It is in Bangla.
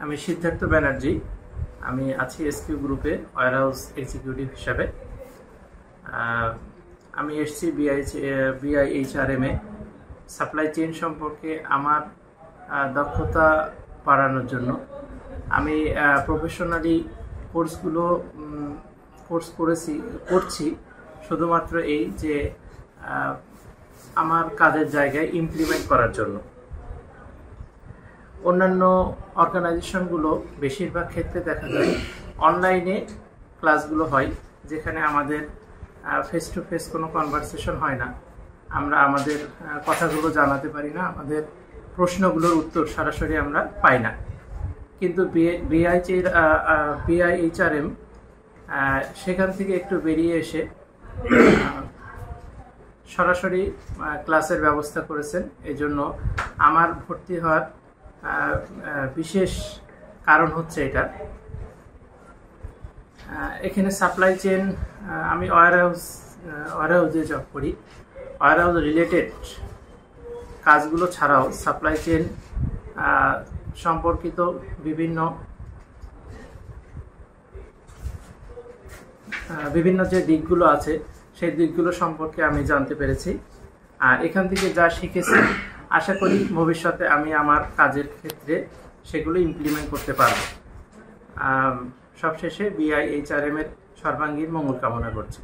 আমি সিদ্ধার্থ ব্যানার্জি। আমি আছি এসকিউ গ্রুপে ওয়্যারহাউস এক্সিকিউটিভ হিসাবে। আমি এসছি বিআইএইচআরএম এ সাপ্লাই চেইন সম্পর্কে আমার দক্ষতা বাড়ানোর জন্য। আমি প্রফেশনালি কোর্স করছি শুধুমাত্র এই যে আমার কাজের জায়গায় ইমপ্লিমেন্ট করার জন্য। অন্যান্য অর্গানাইজেশনগুলো বেশিরভাগ ক্ষেত্রে দেখা যায় অনলাইনে ক্লাসগুলো হয়, যেখানে আমাদের ফেস টু ফেস কোনো কনভারসেশন হয় না। আমরা আমাদের কথাগুলো জানাতে পারি না, আমাদের প্রশ্নগুলোর উত্তর সরাসরি আমরা পাই না। কিন্তু বিআইএইচআরএম সেখান থেকে একটু বেরিয়ে এসে সরাসরি ক্লাসের ব্যবস্থা করেছেন। এই জন্য আমার ভর্তি হওয়ার বিশেষ কারণ হচ্ছে এটা। এখানে সাপ্লাই চেইন, আমি ওয়্যারহাউসে জব করি। ওয়্যারহাউস রিলেটেড কাজগুলো ছাড়াও সাপ্লাই চেইন সম্পর্কিত বিভিন্ন যে দিকগুলো আছে সেই দিকগুলো সম্পর্কে আমি জানতে পেরেছি। আর এখান থেকে যা শিখেছি আশা করি ভবিষ্যতে আমি আমার কাজের ক্ষেত্রে সেগুলো ইমপ্লিমেন্ট করতে পারব। সবশেষে বিআইএইচআরএম এর সর্বাঙ্গীন মঙ্গল কামনা করছি।